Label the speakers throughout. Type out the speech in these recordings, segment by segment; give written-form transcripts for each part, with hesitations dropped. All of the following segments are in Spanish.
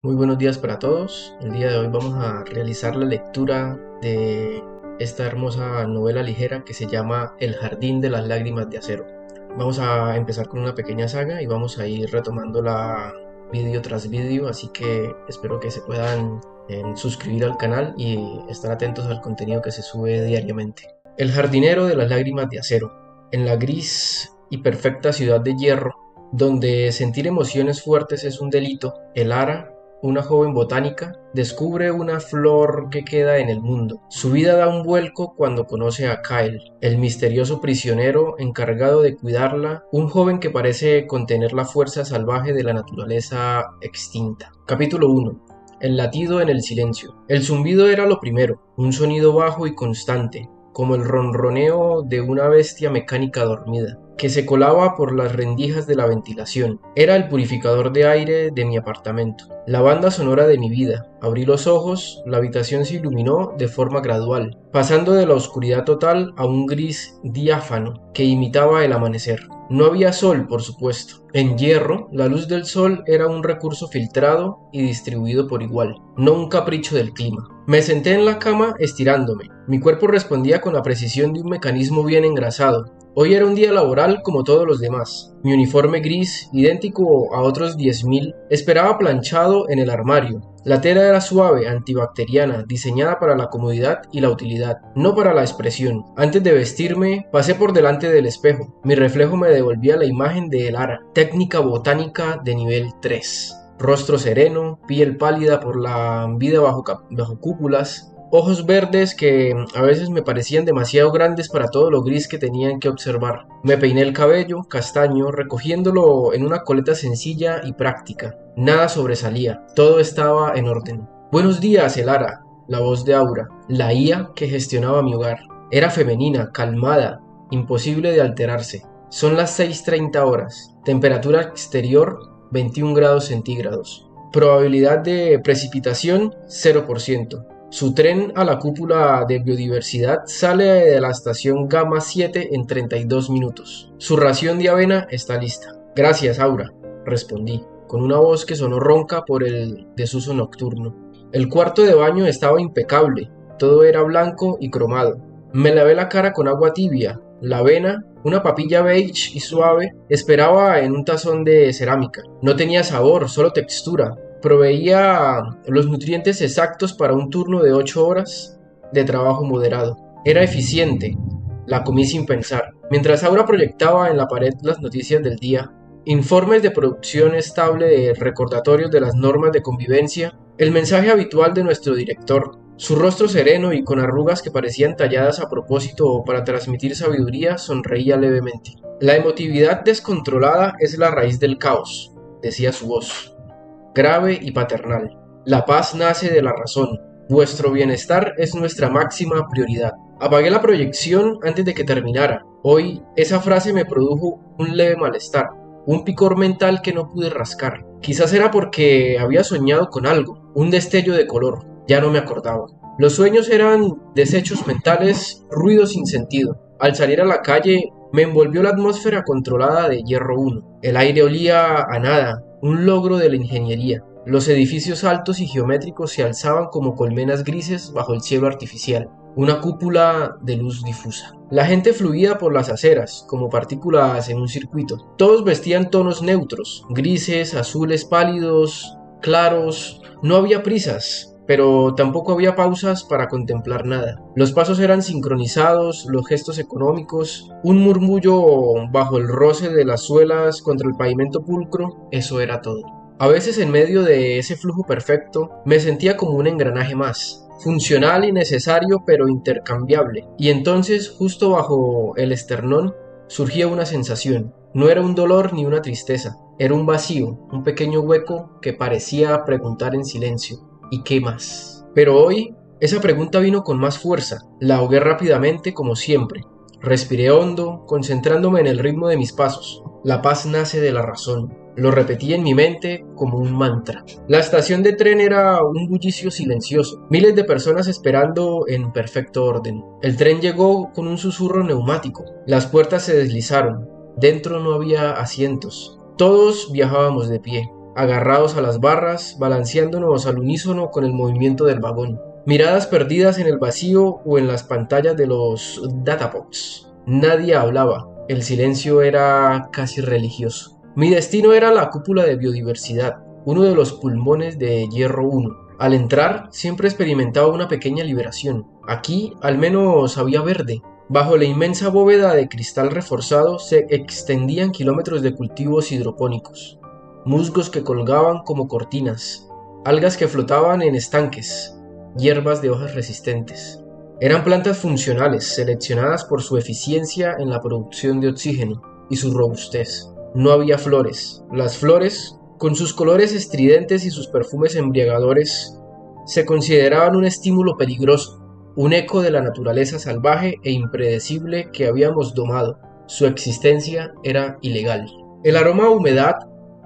Speaker 1: Muy buenos días para todos. El día de hoy vamos a realizar la lectura de esta hermosa novela ligera que se llama El jardín de las lágrimas de acero. Vamos a empezar con una pequeña saga y vamos a ir retomándola vídeo tras vídeo, así que espero que se puedan suscribir al canal y estar atentos al contenido que se sube diariamente. El jardinero de las lágrimas de acero. En la gris y perfecta ciudad de hierro, donde sentir emociones fuertes es un delito, el Ara, una joven botánica, descubre una flor que queda en el mundo. Su vida da un vuelco cuando conoce a Kyle, el misterioso prisionero encargado de cuidarla, un joven que parece contener la fuerza salvaje de la naturaleza extinta. Capítulo 1. El latido en el silencio. El zumbido era lo primero, un sonido bajo y constante, como el ronroneo de una bestia mecánica dormida, que se colaba por las rendijas de la ventilación. Era el purificador de aire de mi apartamento, la banda sonora de mi vida. Abrí los ojos, la habitación se iluminó de forma gradual, pasando de la oscuridad total a un gris diáfano que imitaba el amanecer. No había sol, por supuesto. En hierro, la luz del sol era un recurso filtrado y distribuido por igual, no un capricho del clima. Me senté en la cama estirándome. Mi cuerpo respondía con la precisión de un mecanismo bien engrasado. Hoy era un día laboral como todos los demás. Mi uniforme gris, idéntico a otros 10.000, esperaba planchado en el armario. La tela era suave, antibacteriana, diseñada para la comodidad y la utilidad, no para la expresión. Antes de vestirme, pasé por delante del espejo. Mi reflejo me devolvía la imagen de El Ara, técnica botánica de nivel 3. Rostro sereno, piel pálida por la vida bajo cúpulas, ojos verdes que a veces me parecían demasiado grandes para todo lo gris que tenían que observar. Me peiné el cabello, castaño, recogiéndolo en una coleta sencilla y práctica. Nada sobresalía, todo estaba en orden. Buenos días, Elara, la voz de Aura, la IA que gestionaba mi hogar. Era femenina, calmada, imposible de alterarse. Son las 6:30 horas. Temperatura exterior 21 grados centígrados. Probabilidad de precipitación 0%. Su tren a la cúpula de biodiversidad sale de la estación Gamma 7 en 32 minutos. Su ración de avena está lista. Gracias, Aura, respondí, con una voz que sonó ronca por el desuso nocturno. El cuarto de baño estaba impecable, todo era blanco y cromado. Me lavé la cara con agua tibia. La avena, una papilla beige y suave, esperaba en un tazón de cerámica. No tenía sabor, solo textura. Proveía los nutrientes exactos para un turno de 8 horas de trabajo moderado. Era eficiente. La comí sin pensar. Mientras Aura proyectaba en la pared las noticias del día, informes de producción estable de recordatorios de las normas de convivencia, el mensaje habitual de nuestro director, su rostro sereno y con arrugas que parecían talladas a propósito para transmitir sabiduría, sonreía levemente. La emotividad descontrolada es la raíz del caos, decía su voz, grave y paternal. La paz nace de la razón. Vuestro bienestar es nuestra máxima prioridad. Apagué la proyección antes de que terminara. Hoy esa frase me produjo un leve malestar, un picor mental que no pude rascar. Quizás era porque había soñado con algo, un destello de color. Ya no me acordaba. Los sueños eran desechos mentales, ruidos sin sentido. Al salir a la calle, me envolvió la atmósfera controlada de Hierro 1. El aire olía a nada, un logro de la ingeniería. Los edificios altos y geométricos se alzaban como colmenas grises bajo el cielo artificial, una cúpula de luz difusa. La gente fluía por las aceras, como partículas en un circuito. Todos vestían tonos neutros, grises, azules pálidos, claros. No había prisas, pero tampoco había pausas para contemplar nada. Los pasos eran sincronizados, los gestos económicos, un murmullo bajo el roce de las suelas contra el pavimento pulcro, eso era todo. A veces en medio de ese flujo perfecto me sentía como un engranaje más, funcional y necesario pero intercambiable, y entonces justo bajo el esternón surgía una sensación. No era un dolor ni una tristeza, era un vacío, un pequeño hueco que parecía preguntar en silencio. ¿Y qué más? Pero hoy esa pregunta vino con más fuerza. La ahogué rápidamente como siempre. Respiré hondo, concentrándome en el ritmo de mis pasos. La paz nace de la razón. Lo repetí en mi mente como un mantra. La estación de tren era un bullicio silencioso. Miles de personas esperando en perfecto orden. El tren llegó con un susurro neumático. Las puertas se deslizaron. Dentro no había asientos. Todos viajábamos de pie. agarrados a las barras, balanceándonos al unísono con el movimiento del vagón. Miradas perdidas en el vacío o en las pantallas de los datapods. Nadie hablaba, el silencio era casi religioso. Mi destino era la cúpula de biodiversidad, uno de los pulmones de Hierro 1. Al entrar, siempre experimentaba una pequeña liberación. Aquí, al menos, había verde. Bajo la inmensa bóveda de cristal reforzado se extendían kilómetros de cultivos hidropónicos, musgos que colgaban como cortinas, algas que flotaban en estanques, hierbas de hojas resistentes. Eran plantas funcionales, seleccionadas por su eficiencia en la producción de oxígeno y su robustez. No había flores. Las flores, con sus colores estridentes y sus perfumes embriagadores, se consideraban un estímulo peligroso, un eco de la naturaleza salvaje e impredecible que habíamos domado. Su existencia era ilegal. El aroma a humedad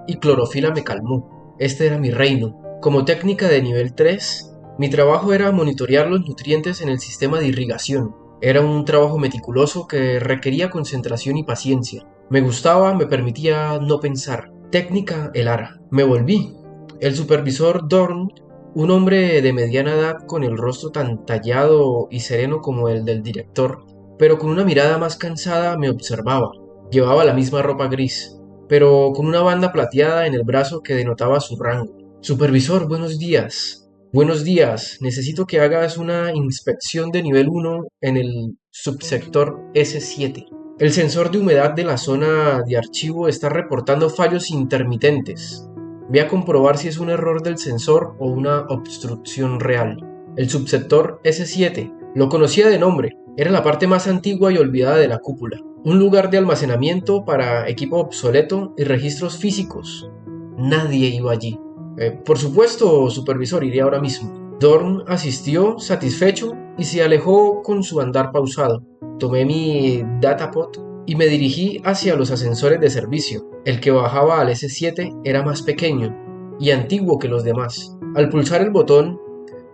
Speaker 1: y clorofila me calmó. Este era mi reino. Como técnica de nivel 3, mi trabajo era monitorear los nutrientes en el sistema de irrigación. Era un trabajo meticuloso que requería concentración y paciencia. Me gustaba, me permitía no pensar. Técnica Elara. Me volví. El supervisor Dorn, un hombre de mediana edad con el rostro tan tallado y sereno como el del director, pero con una mirada más cansada, me observaba. Llevaba la misma ropa gris, pero con una banda plateada en el brazo que denotaba su rango. Supervisor, buenos días. Buenos días, necesito que hagas una inspección de nivel 1 en el subsector S7. El sensor de humedad de la zona de archivo está reportando fallos intermitentes. Ve a comprobar si es un error del sensor o una obstrucción real. El subsector S7 lo conocía de nombre, era la parte más antigua y olvidada de la cúpula. Un lugar de almacenamiento para equipo obsoleto y registros físicos. Nadie iba allí. Por supuesto, supervisor, iré ahora mismo. Dorn asistió satisfecho y se alejó con su andar pausado. Tomé mi datapod y me dirigí hacia los ascensores de servicio. El que bajaba al S7 era más pequeño y antiguo que los demás. Al pulsar el botón,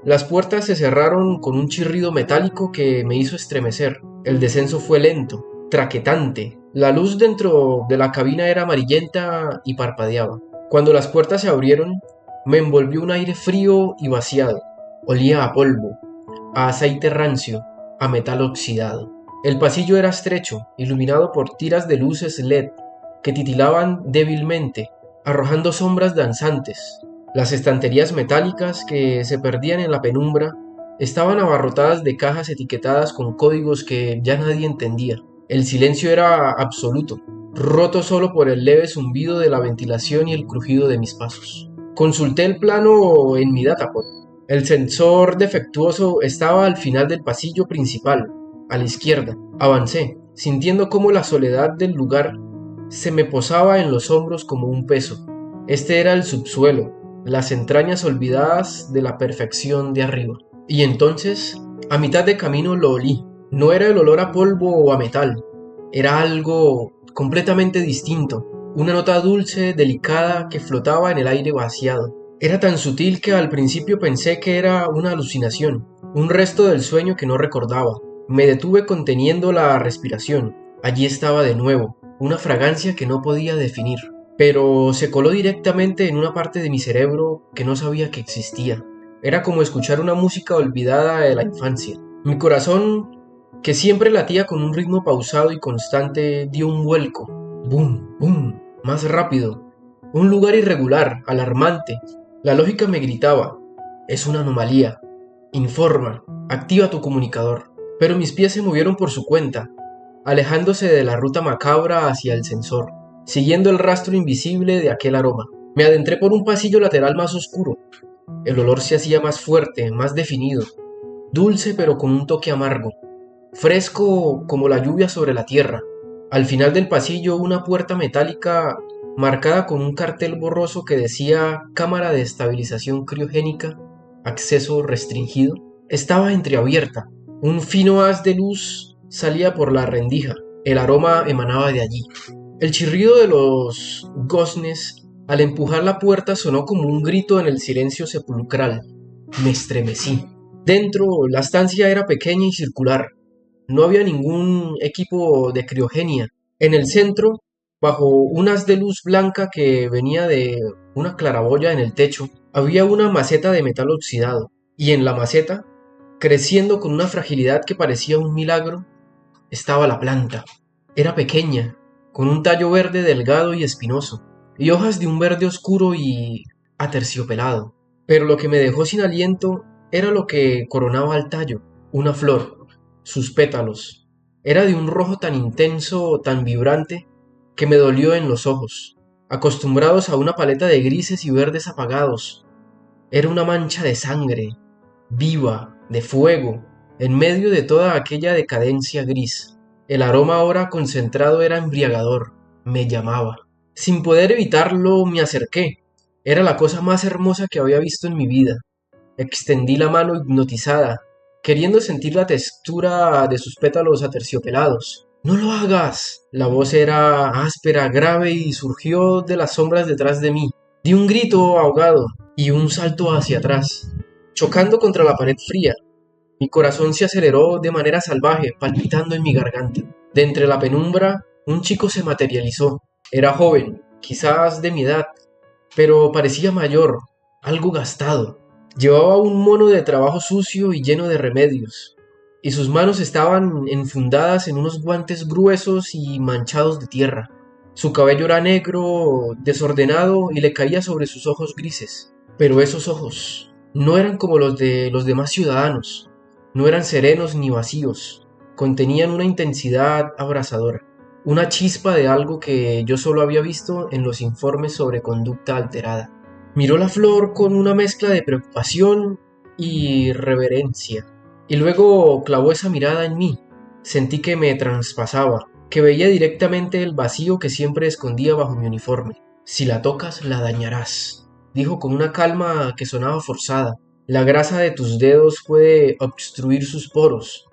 Speaker 1: las puertas se cerraron con un chirrido metálico que me hizo estremecer. El descenso fue lento, traquetante. La luz dentro de la cabina era amarillenta y parpadeaba. Cuando las puertas se abrieron, me envolvió un aire frío y vaciado. Olía a polvo, a aceite rancio, a metal oxidado. El pasillo era estrecho, iluminado por tiras de luces LED que titilaban débilmente, arrojando sombras danzantes. Las estanterías metálicas que se perdían en la penumbra estaban abarrotadas de cajas etiquetadas con códigos que ya nadie entendía. El silencio era absoluto, roto solo por el leve zumbido de la ventilación y el crujido de mis pasos. Consulté el plano en mi datapod. El sensor defectuoso estaba al final del pasillo principal, a la izquierda. Avancé, sintiendo cómo la soledad del lugar se me posaba en los hombros como un peso. Este era el subsuelo, las entrañas olvidadas de la perfección de arriba. Y entonces, a mitad de camino lo olí. No era el olor a polvo o a metal, era algo completamente distinto. Una nota dulce, delicada, que flotaba en el aire vaciado. Era tan sutil que al principio pensé que era una alucinación, un resto del sueño que no recordaba. Me detuve conteniendo la respiración. Allí estaba de nuevo, una fragancia que no podía definir, pero se coló directamente en una parte de mi cerebro que no sabía que existía. Era como escuchar una música olvidada de la infancia. Mi corazón, que siempre latía con un ritmo pausado y constante, dio un vuelco. ¡Bum! ¡Bum! Más rápido. Un lugar irregular, alarmante. La lógica me gritaba: es una anomalía. Informa. Activa tu comunicador. Pero mis pies se movieron por su cuenta, alejándose de la ruta macabra hacia el sensor, siguiendo el rastro invisible de aquel aroma. Me adentré por un pasillo lateral más oscuro. El olor se hacía más fuerte, más definido, dulce pero con un toque amargo, fresco como la lluvia sobre la tierra. Al final del pasillo, una puerta metálica marcada con un cartel borroso que decía Cámara de Estabilización Criogénica, acceso restringido, estaba entreabierta. Un fino haz de luz salía por la rendija. El aroma emanaba de allí. El chirrido de los goznes al empujar la puerta sonó como un grito en el silencio sepulcral. Me estremecí. Dentro, la estancia era pequeña y circular. No había ningún equipo de criogenia. En el centro, Bajo un haz de luz blanca que venía de una claraboya en el techo, había una maceta de metal oxidado, y en la maceta, creciendo con una fragilidad que parecía un milagro, estaba la planta. Era pequeña, con un tallo verde delgado y espinoso, y hojas de un verde oscuro y aterciopelado. Pero lo que me dejó sin aliento era lo que coronaba al tallo, una flor, sus pétalos. Era de un rojo tan intenso, tan vibrante, que me dolió en los ojos. Acostumbrados a una paleta de grises y verdes apagados, era una mancha de sangre, viva, de fuego, en medio de toda aquella decadencia gris. El aroma ahora concentrado era embriagador, me llamaba. Sin poder evitarlo, me acerqué. Era la cosa más hermosa que había visto en mi vida. Extendí la mano hipnotizada, queriendo sentir la textura de sus pétalos aterciopelados. ¡No lo hagas! La voz era áspera, grave y surgió de las sombras detrás de mí. Di un grito ahogado y un salto hacia atrás, chocando contra la pared fría. Mi corazón se aceleró de manera salvaje, palpitando en mi garganta. De entre la penumbra, un chico se materializó. Era joven, quizás de mi edad, pero parecía mayor, algo gastado. Llevaba un mono de trabajo sucio y lleno de remedios, y sus manos estaban enfundadas en unos guantes gruesos y manchados de tierra. Su cabello era negro, desordenado y le caía sobre sus ojos grises. Pero esos ojos no eran como los de los demás ciudadanos, no eran serenos ni vacíos, contenían una intensidad abrasadora, una chispa de algo que yo solo había visto en los informes sobre conducta alterada. Miró la flor con una mezcla de preocupación y reverencia, y luego clavó esa mirada en mí. Sentí que me traspasaba, que veía directamente el vacío que siempre escondía bajo mi uniforme. Si la tocas, la dañarás, dijo con una calma que sonaba forzada. La grasa de tus dedos puede obstruir sus poros.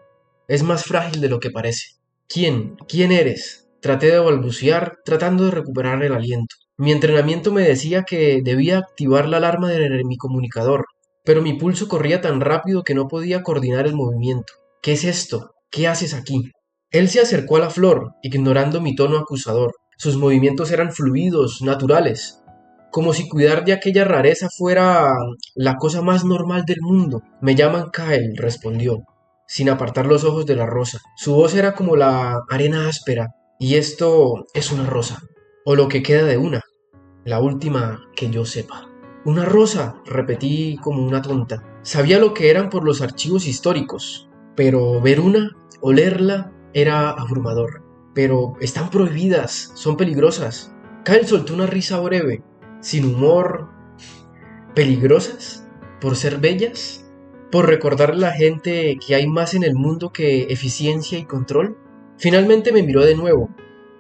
Speaker 1: Es más frágil de lo que parece. ¿Quién? ¿Quién eres? Traté de balbucear, tratando de recuperar el aliento. Mi entrenamiento me decía que debía activar la alarma de mi comunicador, pero mi pulso corría tan rápido que no podía coordinar el movimiento. ¿Qué es esto? ¿Qué haces aquí? Él se acercó a la flor, ignorando mi tono acusador. Sus movimientos eran fluidos, naturales, como si cuidar de aquella rareza fuera la cosa más normal del mundo. Me llaman Kyle, respondió, sin apartar los ojos de la rosa. Su voz era como la arena áspera, y esto es una rosa, o lo que queda de una, la última que yo sepa. Una rosa, repetí como una tonta. Sabía lo que eran por los archivos históricos, pero ver una, olerla, era abrumador. Pero están prohibidas, son peligrosas. Kyle soltó una risa breve, sin humor. ¿Peligrosas? ¿Por ser bellas? ¿Por recordarle a la gente que hay más en el mundo que eficiencia y control? Finalmente me miró de nuevo.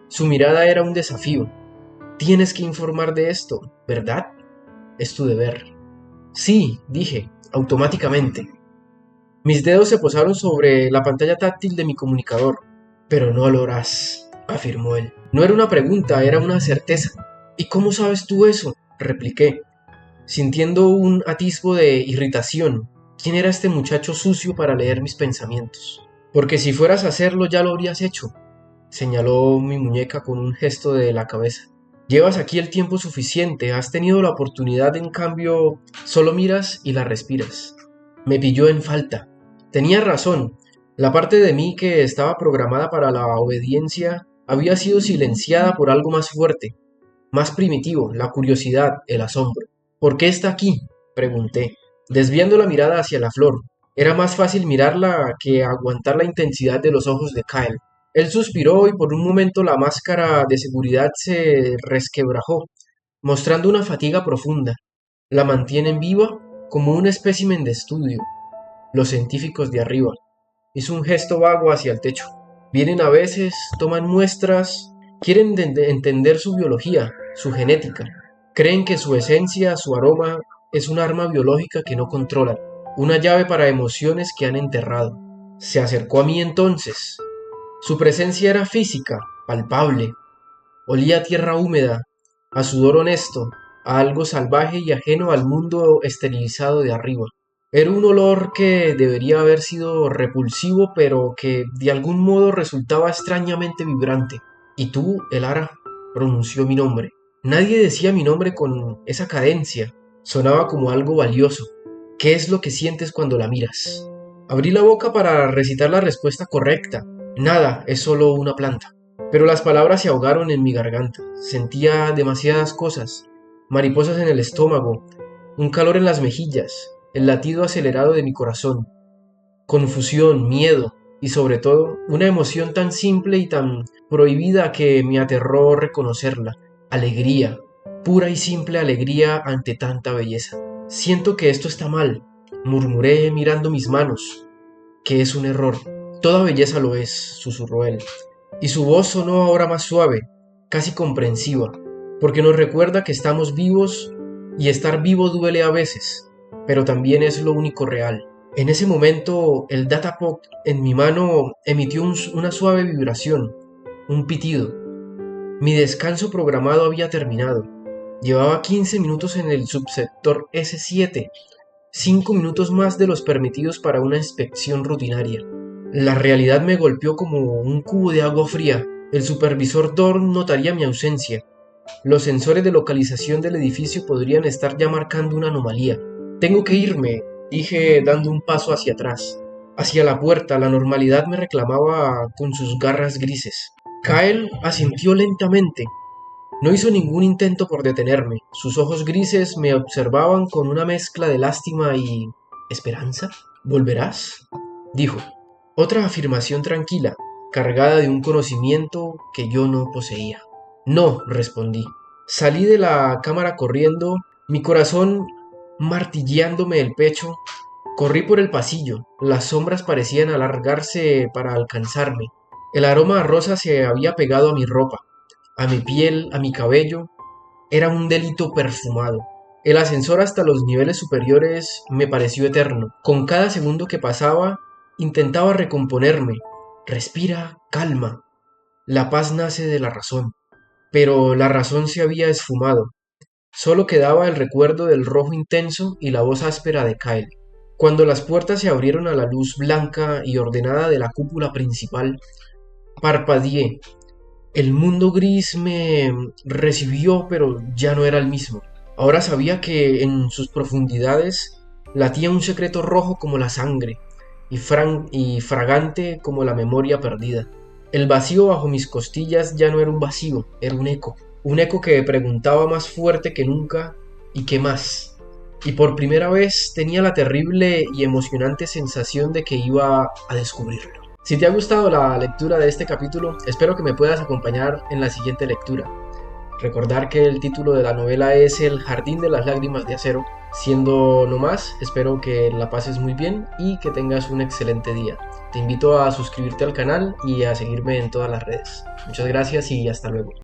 Speaker 1: Su mirada era un desafío. Tienes que informar de esto, ¿verdad? Es tu deber. Sí, dije, automáticamente. Mis dedos se posaron sobre la pantalla táctil de mi comunicador. Pero no lo harás, afirmó él. No era una pregunta, era una certeza. ¿Y cómo sabes tú eso?, repliqué, sintiendo un atisbo de irritación. ¿Quién era este muchacho sucio para leer mis pensamientos? Porque si fueras a hacerlo ya lo habrías hecho, señaló mi muñeca con un gesto de la cabeza. Llevas aquí el tiempo suficiente, has tenido la oportunidad, en cambio, solo miras y la respiras. Me pilló en falta. Tenía razón, la parte de mí que estaba programada para la obediencia había sido silenciada por algo más fuerte, más primitivo, la curiosidad, el asombro. ¿Por qué está aquí?, pregunté, desviando la mirada hacia la flor. Era más fácil mirarla que aguantar la intensidad de los ojos de Kyle. Él suspiró y por un momento la máscara de seguridad se resquebrajó, mostrando una fatiga profunda. La mantienen viva como un espécimen de estudio. Los científicos de arriba. Hizo un gesto vago hacia el techo. Vienen a veces, toman muestras, quieren entender su biología, su genética. Creen que su esencia, su aroma, es un arma biológica que no controlan, una llave para emociones que han enterrado. Se acercó a mí entonces. Su presencia era física, palpable. Olía a tierra húmeda, a sudor honesto, a algo salvaje y ajeno al mundo esterilizado de arriba. Era un olor que debería haber sido repulsivo, pero que de algún modo resultaba extrañamente vibrante. ¿Y tú, Elara? pronunció mi nombre. Nadie decía mi nombre con esa cadencia. Sonaba como algo valioso. ¿Qué es lo que sientes cuando la miras? Abrí la boca para recitar la respuesta correcta. Nada, es solo una planta. Pero las palabras se ahogaron en mi garganta. Sentía demasiadas cosas. Mariposas en el estómago, un calor en las mejillas, el latido acelerado de mi corazón, confusión, miedo y sobre todo una emoción tan simple y tan prohibida que me aterró reconocerla. Alegría, pura y simple alegría ante tanta belleza. Siento que esto está mal, murmuré mirando mis manos, que es un error. Toda belleza lo es, susurró él, y su voz sonó ahora más suave, casi comprensiva, porque nos recuerda que estamos vivos y estar vivo duele a veces, pero también es lo único real. En ese momento el datapod en mi mano emitió una suave vibración, un pitido. Mi descanso programado había terminado. Llevaba 15 minutos en el subsector S7, 5 minutos más de los permitidos para una inspección rutinaria. La realidad me golpeó como un cubo de agua fría. El supervisor Dorn notaría mi ausencia. Los sensores de localización del edificio podrían estar ya marcando una anomalía. Tengo que irme, dije dando un paso hacia atrás. Hacia la puerta, la normalidad me reclamaba con sus garras grises. Kyle asintió lentamente. No hizo ningún intento por detenerme. Sus ojos grises me observaban con una mezcla de lástima y... ¿esperanza? ¿Volverás?, dijo. Otra afirmación tranquila, cargada de un conocimiento que yo no poseía. No, respondí. Salí de la cámara corriendo, mi corazón martilleándome el pecho. Corrí por el pasillo, las sombras parecían alargarse para alcanzarme. El aroma a rosa se había pegado a mi ropa, a mi piel, a mi cabello. Era un delito perfumado. El ascensor hasta los niveles superiores me pareció eterno. Con cada segundo que pasaba, intentaba recomponerme. Respira, calma. La paz nace de la razón. Pero la razón se había esfumado. Solo quedaba el recuerdo del rojo intenso y la voz áspera de Kyle. Cuando las puertas se abrieron a la luz blanca y ordenada de la cúpula principal, parpadeé. El mundo gris me recibió, pero ya no era el mismo. Ahora sabía que en sus profundidades latía un secreto rojo como la sangre y fragante como la memoria perdida. El vacío bajo mis costillas ya no era un vacío, era un eco que preguntaba más fuerte que nunca: ¿y qué más? Y por primera vez tenía la terrible y emocionante sensación de que iba a descubrirlo. Si te ha gustado la lectura de este capítulo, espero que me puedas acompañar en la siguiente lectura. Recordar que el título de la novela es El Jardín de las Lágrimas de Acero. Siendo no más, espero que la pases muy bien y que tengas un excelente día. Te invito a suscribirte al canal y a seguirme en todas las redes. Muchas gracias y hasta luego.